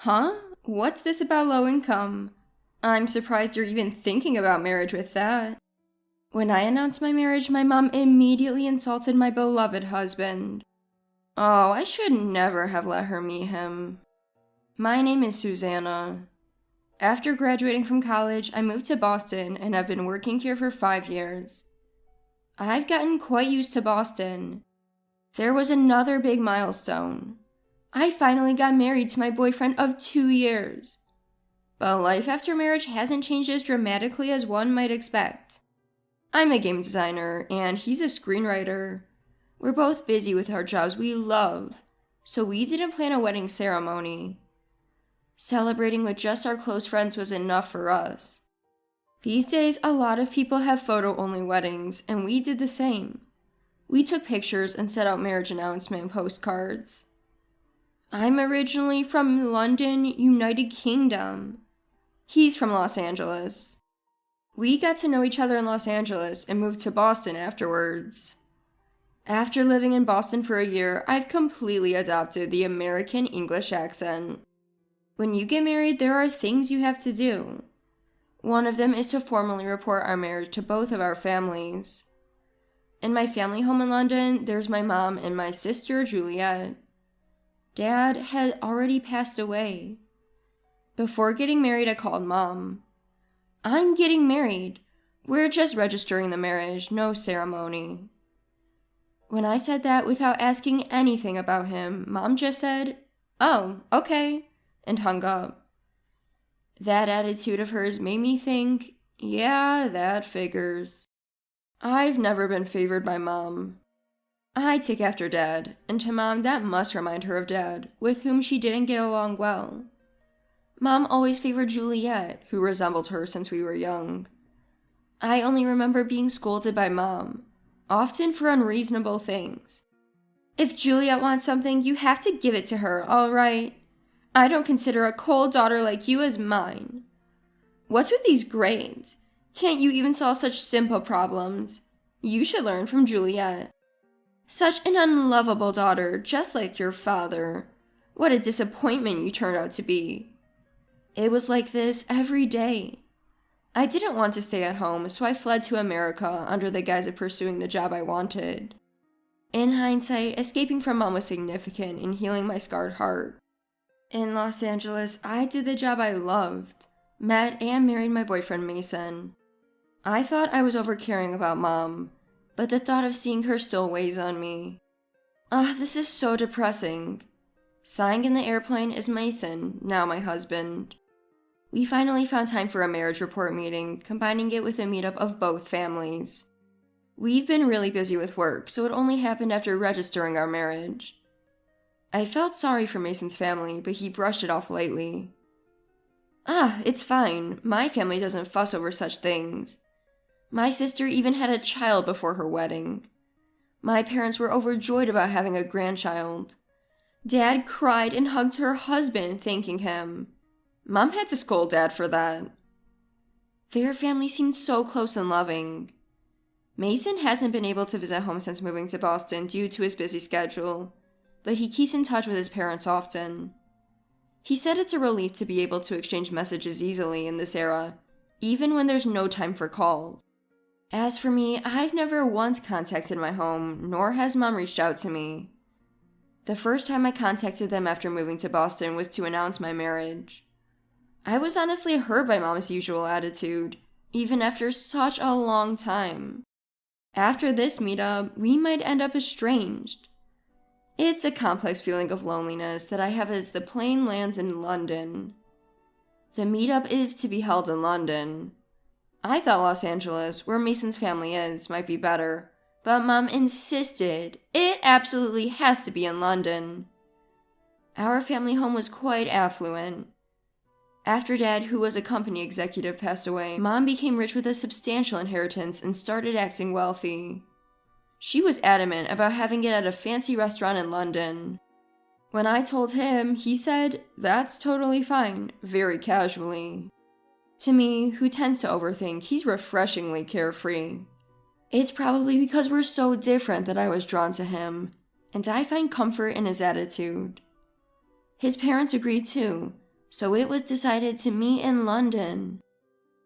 Huh? What's this about low income? I'm surprised you're even thinking about marriage with that. When I announced my marriage, my mom immediately insulted my beloved husband. Oh, I should never have let her meet him. My name is Susanna. After graduating from college, I moved to Boston and have been working here for 5 years. I've gotten quite used to Boston. There was another big milestone. I finally got married to my boyfriend of 2 years. But life after marriage hasn't changed as dramatically as one might expect. I'm a game designer, and he's a screenwriter. We're both busy with our jobs we love, so we didn't plan a wedding ceremony. Celebrating with just our close friends was enough for us. These days, a lot of people have photo-only weddings, and we did the same. We took pictures and set out marriage announcement postcards. I'm originally from London, United Kingdom. He's from Los Angeles. We got to know each other in Los Angeles and moved to Boston afterwards. After living in Boston for a year, I've completely adopted the American English accent. When you get married, there are things you have to do. One of them is to formally report our marriage to both of our families. In my family home in London, there's my mom and my sister, Juliet. Dad had already passed away. Before getting married, I called Mom. I'm getting married. We're just registering the marriage, no ceremony. When I said that without asking anything about him, Mom just said, "Oh, okay," and hung up. That attitude of hers made me think, yeah, that figures. I've never been favored by Mom. I take after Dad, and to Mom that must remind her of Dad, with whom she didn't get along well. Mom always favored Juliet, who resembled her since we were young. I only remember being scolded by Mom, often for unreasonable things. If Juliet wants something, you have to give it to her, all right? I don't consider a cold daughter like you as mine. What's with these grades? Can't you even solve such simple problems? You should learn from Juliet. Such an unlovable daughter, just like your father. What a disappointment you turned out to be. It was like this every day. I didn't want to stay at home, so I fled to America under the guise of pursuing the job I wanted. In hindsight, escaping from Mom was significant in healing my scarred heart. In Los Angeles, I did the job I loved, met and married my boyfriend Mason. I thought I was overcaring about Mom, but the thought of seeing her still weighs on me. This is so depressing. Sighing in the airplane is Mason, now my husband. We finally found time for a marriage report meeting, combining it with a meetup of both families. We've been really busy with work, so it only happened after registering our marriage. I felt sorry for Mason's family, but he brushed it off lightly. It's fine. My family doesn't fuss over such things. My sister even had a child before her wedding. My parents were overjoyed about having a grandchild. Dad cried and hugged her husband, thanking him. Mom had to scold Dad for that. Their family seemed so close and loving. Mason hasn't been able to visit home since moving to Boston due to his busy schedule, but he keeps in touch with his parents often. He said it's a relief to be able to exchange messages easily in this era, even when there's no time for calls. As for me, I've never once contacted my home, nor has Mom reached out to me. The first time I contacted them after moving to Boston was to announce my marriage. I was honestly hurt by Mom's usual attitude, even after such a long time. After this meetup, we might end up estranged. It's a complex feeling of loneliness that I have as the plane lands in London. The meetup is to be held in London. I thought Los Angeles, where Mason's family is, might be better, but Mom insisted it absolutely has to be in London. Our family home was quite affluent. After Dad, who was a company executive, passed away, Mom became rich with a substantial inheritance and started acting wealthy. She was adamant about having it at a fancy restaurant in London. When I told him, he said, "That's totally fine," very casually. To me, who tends to overthink, he's refreshingly carefree. It's probably because we're so different that I was drawn to him, and I find comfort in his attitude. His parents agreed too, So it was decided to meet in London.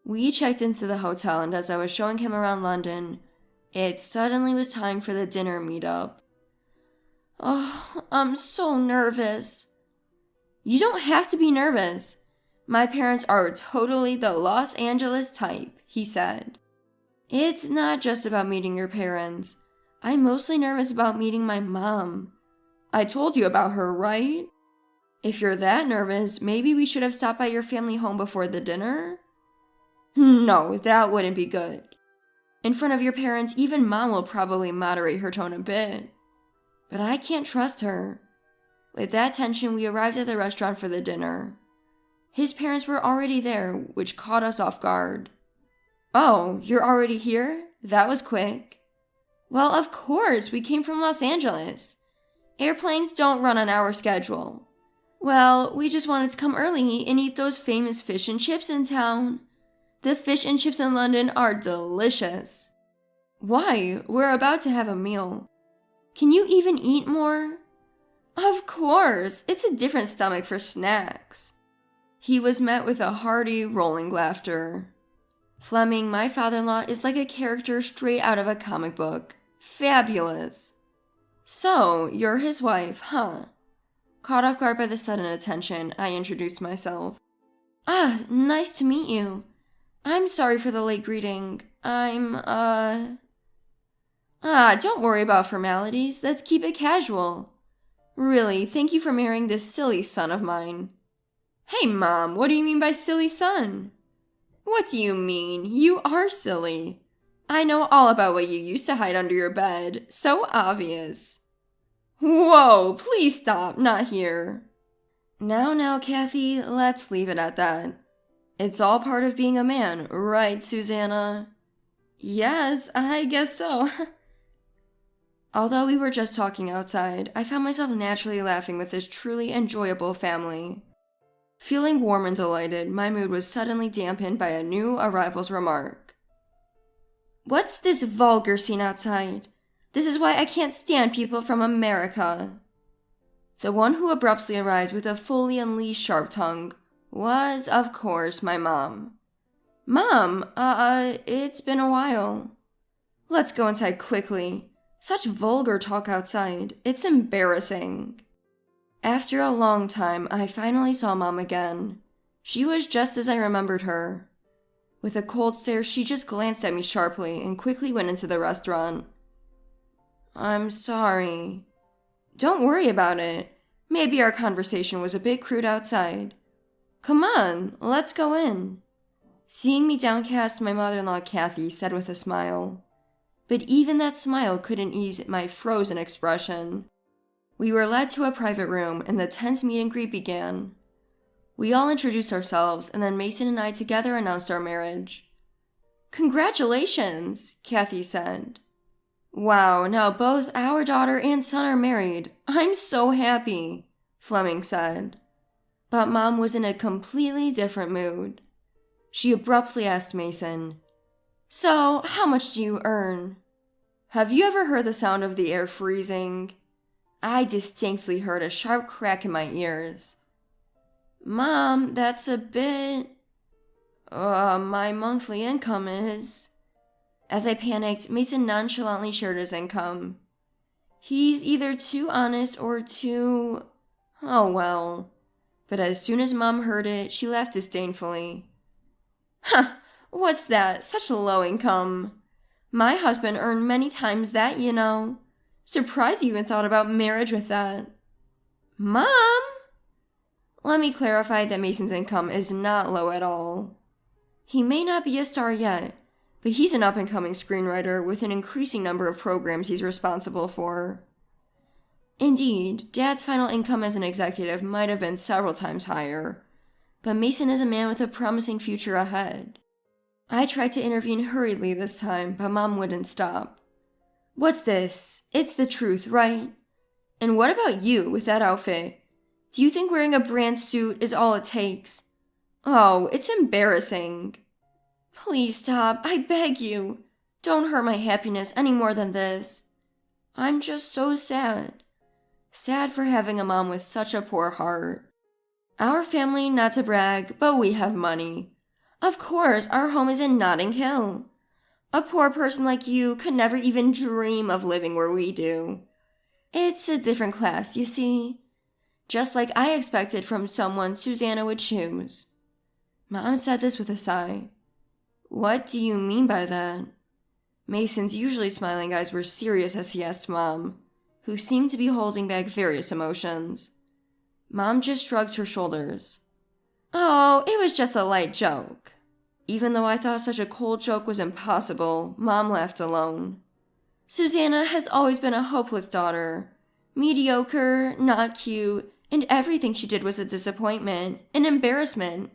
We checked into the hotel, and as I was showing him around London, it suddenly was time for the dinner meetup. Oh, I'm so nervous. You don't have to be nervous. My parents are totally the Los Angeles type, he said. It's not just about meeting your parents. I'm mostly nervous about meeting my mom. I told you about her, right? If you're that nervous, maybe we should have stopped by your family home before the dinner? No, that wouldn't be good. In front of your parents, even mom will probably moderate her tone a bit. But I can't trust her. With that tension, we arrived at the restaurant for the dinner. His parents were already there, which caught us off guard. Oh, you're already here? That was quick. Well, of course, we came from Los Angeles. Airplanes don't run on our schedule. Well, we just wanted to come early and eat those famous fish and chips in town. The fish and chips in London are delicious. Why? We're about to have a meal. Can you even eat more? Of course, it's a different stomach for snacks. He was met with a hearty, rolling laughter. Fleming, my father-in-law, is like a character straight out of a comic book. Fabulous. So, you're his wife, huh? Caught off guard by the sudden attention, I introduced myself. Ah, nice to meet you. I'm sorry for the late greeting. Don't worry about formalities. Let's keep it casual. Really, thank you for marrying this silly son of mine. Hey, Mom, what do you mean by silly son? What do you mean? You are silly. I know all about what you used to hide under your bed. So obvious. Whoa, please stop, not here. Now, Kathy, let's leave it at that. It's all part of being a man, right, Susanna? Yes, I guess so. Although we were just talking outside, I found myself naturally laughing with this truly enjoyable family. Feeling warm and delighted, my mood was suddenly dampened by a new arrival's remark. What's this vulgar scene outside? This is why I can't stand people from America. The one who abruptly arrived with a fully unleashed sharp tongue was, of course, my mom. Mom, it's been a while. Let's go inside quickly. Such vulgar talk outside. It's embarrassing. After a long time, I finally saw Mom again. She was just as I remembered her. With a cold stare, she just glanced at me sharply and quickly went into the restaurant. I'm sorry. Don't worry about it. Maybe our conversation was a bit crude outside. Come on, let's go in. Seeing me downcast, my mother-in-law Kathy said with a smile. But even that smile couldn't ease my frozen expression. We were led to a private room, and the tense meet and greet began. We all introduced ourselves, and then Mason and I together announced our marriage. Congratulations, Kathy said. Wow, now both our daughter and son are married. I'm so happy, Fleming said. But Mom was in a completely different mood. She abruptly asked Mason, So, how much do you earn? Have you ever heard the sound of the air freezing? I distinctly heard a sharp crack in my ears. Mom, that's a bit... my monthly income is... As I panicked, Mason nonchalantly shared his income. He's either too honest or too... Oh well. But as soon as Mom heard it, she laughed disdainfully. Huh, what's that? Such low income. My husband earned many times that, you know. Surprised you even thought about marriage with that. Mom? Let me clarify that Mason's income is not low at all. He may not be a star yet, but he's an up-and-coming screenwriter with an increasing number of programs he's responsible for. Indeed, Dad's final income as an executive might have been several times higher, but Mason is a man with a promising future ahead. I tried to intervene hurriedly this time, but Mom wouldn't stop. What's this? It's the truth, right? And what about you with that outfit? Do you think wearing a brand suit is all it takes? Oh, it's embarrassing. Please stop, I beg you. Don't hurt my happiness any more than this. I'm just so sad. Sad for having a mom with such a poor heart. Our family, not to brag, but we have money. Of course, our home is in Notting Hill. A poor person like you could never even dream of living where we do. It's a different class, you see. Just like I expected from someone Susanna would choose. Mom said this with a sigh. What do you mean by that? Mason's usually smiling eyes were serious as he asked Mom, who seemed to be holding back various emotions. Mom just shrugged her shoulders. Oh, it was just a light joke. Even though I thought such a cold joke was impossible, Mom laughed alone. Susanna has always been a hopeless daughter. Mediocre, not cute, and everything she did was a disappointment, an embarrassment.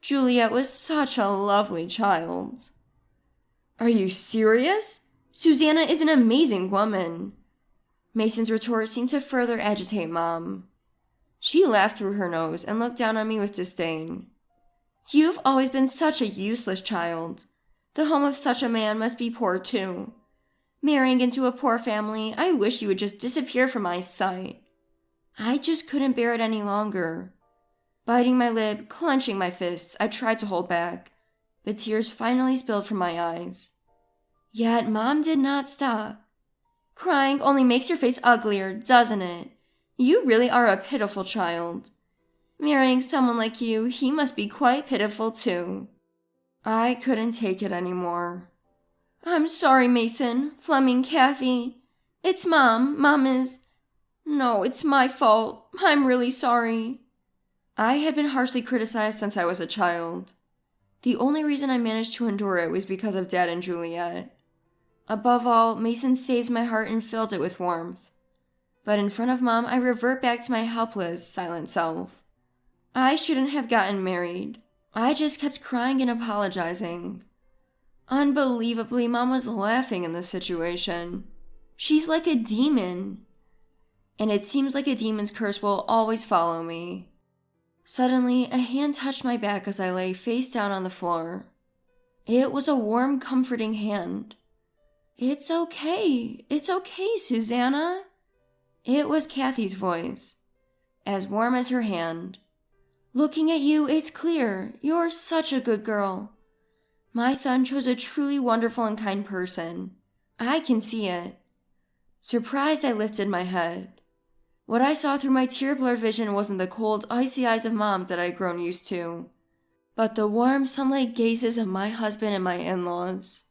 Juliet was such a lovely child. Are you serious? Susanna is an amazing woman. Mason's retort seemed to further agitate Mom. She laughed through her nose and looked down on me with disdain. You've always been such a useless child. The home of such a man must be poor too. Marrying into a poor family, I wish you would just disappear from my sight. I just couldn't bear it any longer. Biting my lip, clenching my fists, I tried to hold back, but tears finally spilled from my eyes. Yet Mom did not stop. Crying only makes your face uglier, doesn't it? You really are a pitiful child. Marrying someone like you, he must be quite pitiful too. I couldn't take it anymore. I'm sorry, Mason, Fleming, Kathy. It's Mom. Mom is... No, it's my fault. I'm really sorry. I had been harshly criticized since I was a child. The only reason I managed to endure it was because of Dad and Juliet. Above all, Mason saved my heart and filled it with warmth. But in front of Mom, I revert back to my helpless, silent self. I shouldn't have gotten married. I just kept crying and apologizing. Unbelievably, Mom was laughing in this situation. She's like a demon. And it seems like a demon's curse will always follow me. Suddenly, a hand touched my back as I lay face down on the floor. It was a warm, comforting hand. It's okay, Susanna. It was Kathy's voice, as warm as her hand. Looking at you, it's clear. You're such a good girl. My son chose a truly wonderful and kind person. I can see it. Surprised, I lifted my head. What I saw through my tear-blurred vision wasn't the cold, icy eyes of Mom that I'd grown used to, but the warm, sunlight gazes of my husband and my in-laws.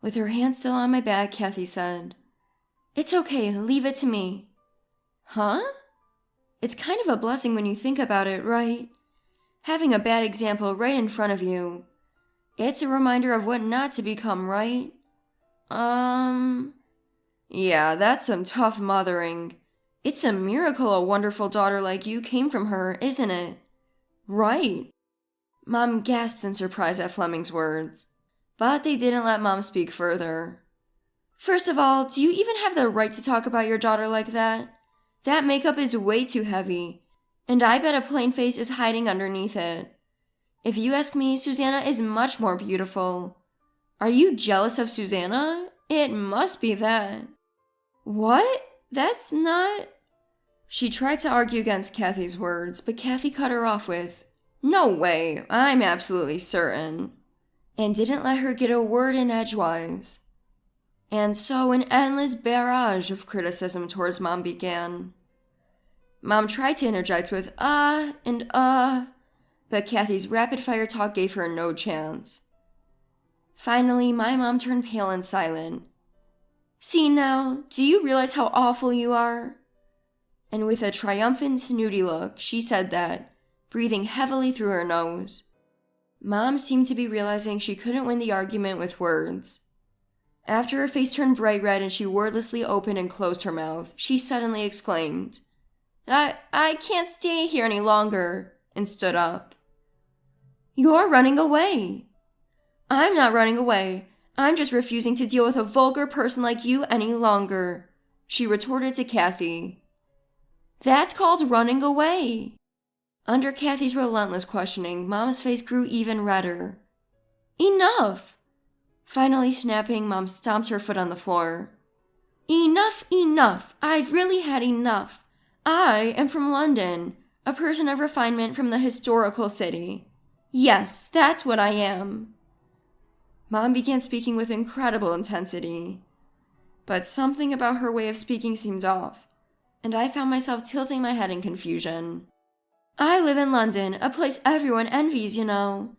With her hand still on my back, Kathy said, It's okay, leave it to me. Huh? It's kind of a blessing when you think about it, right? Having a bad example right in front of you. It's a reminder of what not to become, right? Yeah, that's some tough mothering. It's a miracle a wonderful daughter like you came from her, isn't it? Right. Mom gasped in surprise at Fleming's words, but they didn't let Mom speak further. First of all, do you even have the right to talk about your daughter like that? That makeup is way too heavy, and I bet a plain face is hiding underneath it. If you ask me, Susanna is much more beautiful. Are you jealous of Susanna? It must be that. What? That's not... She tried to argue against Kathy's words, but Kathy cut her off with, No way, I'm absolutely certain, and didn't let her get a word in edgewise. And so an endless barrage of criticism towards Mom began. Mom tried to interject with and but Kathy's rapid-fire talk gave her no chance. Finally, my mom turned pale and silent. See now, do you realize how awful you are? And with a triumphant, snooty look, she said that, breathing heavily through her nose. Mom seemed to be realizing she couldn't win the argument with words. After her face turned bright red and she wordlessly opened and closed her mouth, she suddenly exclaimed, I can't stay here any longer, and stood up. You're running away. I'm not running away. I'm just refusing to deal with a vulgar person like you any longer, she retorted to Kathy. That's called running away. Under Kathy's relentless questioning, Mom's face grew even redder. Enough! Finally snapping, Mom stomped her foot on the floor. Enough! I've really had enough. I am from London. A person of refinement from the historical city. Yes, that's what I am. Mom began speaking with incredible intensity. But something about her way of speaking seemed off, and I found myself tilting my head in confusion. I live in London, a place everyone envies, you know.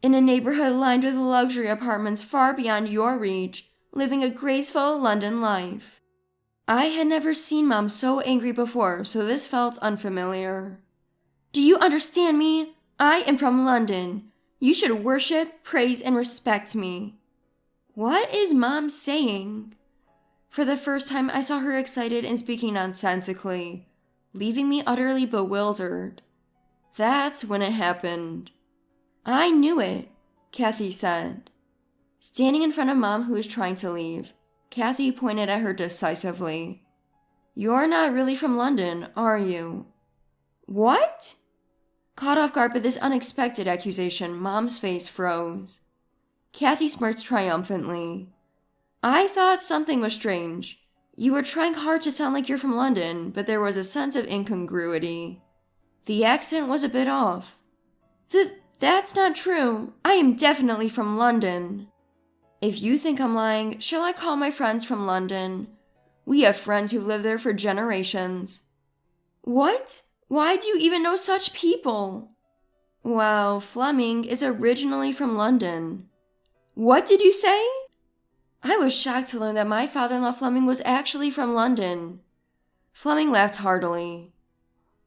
In a neighborhood lined with luxury apartments far beyond your reach, living a graceful London life. I had never seen Mom so angry before, so this felt unfamiliar. Do you understand me? I am from London. You should worship, praise, and respect me. What is Mom saying? For the first time, I saw her excited and speaking nonsensically, leaving me utterly bewildered. That's when it happened. I knew it, Kathy said. Standing in front of Mom, who was trying to leave, Kathy pointed at her decisively. You're not really from London, are you? What? Caught off guard by this unexpected accusation, Mom's face froze. Kathy smirked triumphantly. I thought something was strange. You were trying hard to sound like you're from London, but there was a sense of incongruity. The accent was a bit off. That's not true. I am definitely from London. If you think I'm lying, shall I call my friends from London? We have friends who've lived there for generations. What? Why do you even know such people? Well, Fleming is originally from London. What did you say? I was shocked to learn that my father-in-law Fleming was actually from London. Fleming laughed heartily.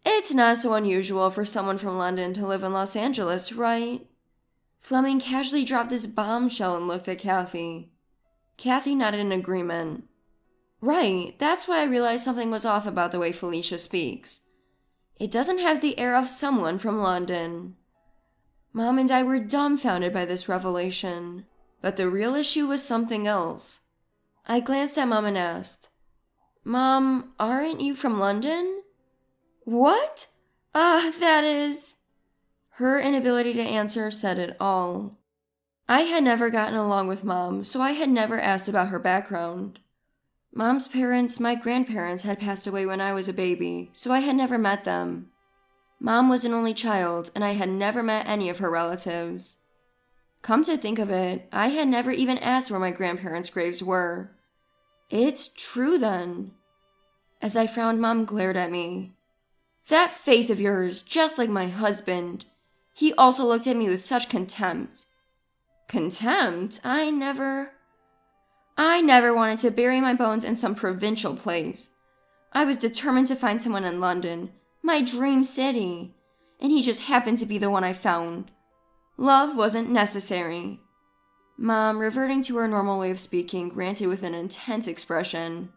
It's not so unusual for someone from London to live in Los Angeles, right? Fleming casually dropped this bombshell and looked at Kathy. Kathy nodded in agreement. Right, that's why I realized something was off about the way Felicia speaks. It doesn't have the air of someone from London. Mom and I were dumbfounded by this revelation, but the real issue was something else. I glanced at Mom and asked, Mom, aren't you from London? What? That is... Her inability to answer said it all. I had never gotten along with Mom, so I had never asked about her background. Mom's parents, my grandparents, had passed away when I was a baby, so I had never met them. Mom was an only child, and I had never met any of her relatives. Come to think of it, I had never even asked where my grandparents' graves were. It's true then. As I frowned, Mom glared at me. That face of yours, just like my husband. He also looked at me with such contempt. Contempt? I never wanted to bury my bones in some provincial place. I was determined to find someone in London, my dream city, and he just happened to be the one I found. Love wasn't necessary. Mom, reverting to her normal way of speaking, ranted with an intense expression.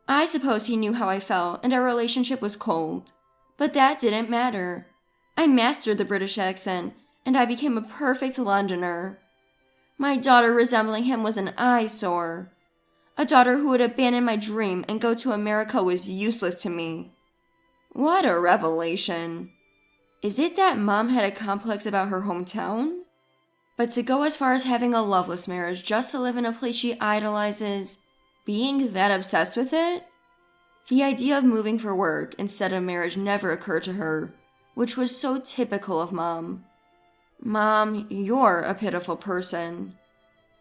I suppose he knew how I felt, and our relationship was cold. But that didn't matter. I mastered the British accent, and I became a perfect Londoner. My daughter resembling him was an eyesore. A daughter who would abandon my dream and go to America was useless to me. What a revelation. Is it that Mom had a complex about her hometown? But to go as far as having a loveless marriage just to live in a place she idolizes, being that obsessed with it? The idea of moving for work instead of marriage never occurred to her, which was so typical of Mom. Mom, you're a pitiful person.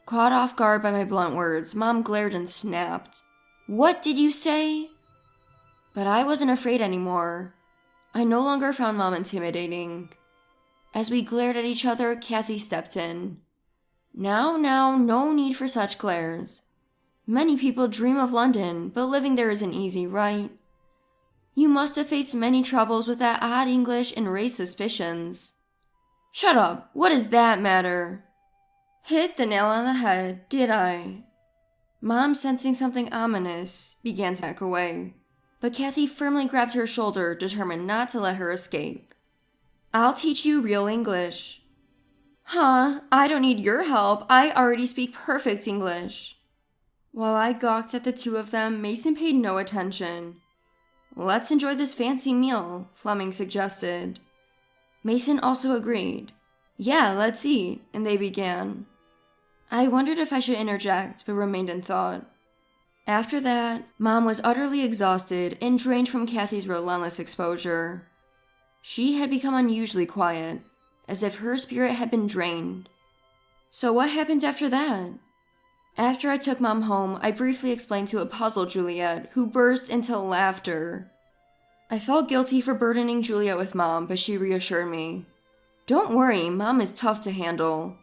Caught off guard by my blunt words, Mom glared and snapped. What did you say? But I wasn't afraid anymore. I no longer found Mom intimidating. As we glared at each other, Kathy stepped in. Now, no need for such glares. Many people dream of London, but living there isn't easy, right? You must have faced many troubles with that odd English and raised suspicions. Shut up, what does that matter? Hit the nail on the head, did I? Mom, sensing something ominous, began to back away, but Kathy firmly grabbed her shoulder, determined not to let her escape. I'll teach you real English. Huh, I don't need your help, I already speak perfect English. While I gawked at the two of them, Mason paid no attention. Let's enjoy this fancy meal, Fleming suggested. Mason also agreed. Yeah, let's eat, and they began. I wondered if I should interject, but remained in thought. After that, Mom was utterly exhausted and drained from Kathy's relentless exposure. She had become unusually quiet, as if her spirit had been drained. So what happened after that? After I took Mom home, I briefly explained to a puzzled Juliet, who burst into laughter. I felt guilty for burdening Juliet with Mom, but she reassured me. Don't worry, Mom is tough to handle.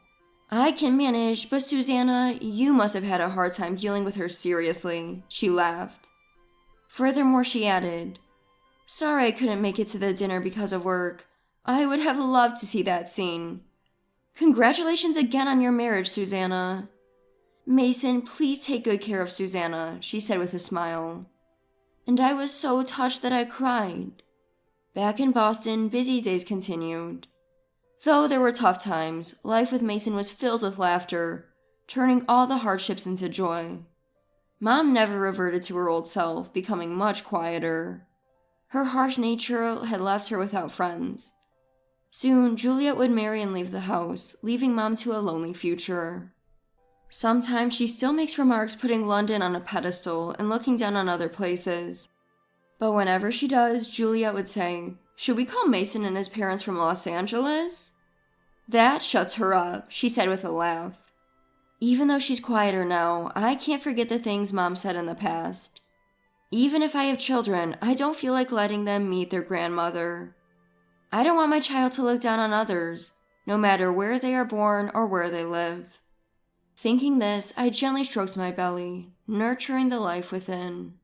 I can manage, but Susanna, you must have had a hard time dealing with her seriously, she laughed. Furthermore, she added, Sorry I couldn't make it to the dinner because of work. I would have loved to see that scene. Congratulations again on your marriage, Susanna. Mason, please take good care of Susanna, she said with a smile. And I was so touched that I cried. Back in Boston, busy days continued. Though there were tough times, life with Mason was filled with laughter, turning all the hardships into joy. Mom never reverted to her old self, becoming much quieter. Her harsh nature had left her without friends. Soon, Juliet would marry and leave the house, leaving Mom to a lonely future. Sometimes she still makes remarks putting London on a pedestal and looking down on other places. But whenever she does, Juliet would say, Should we call Mason and his parents from Los Angeles? That shuts her up, she said with a laugh. Even though she's quieter now, I can't forget the things Mom said in the past. Even if I have children, I don't feel like letting them meet their grandmother. I don't want my child to look down on others, no matter where they are born or where they live. Thinking this, I gently stroked my belly, nurturing the life within.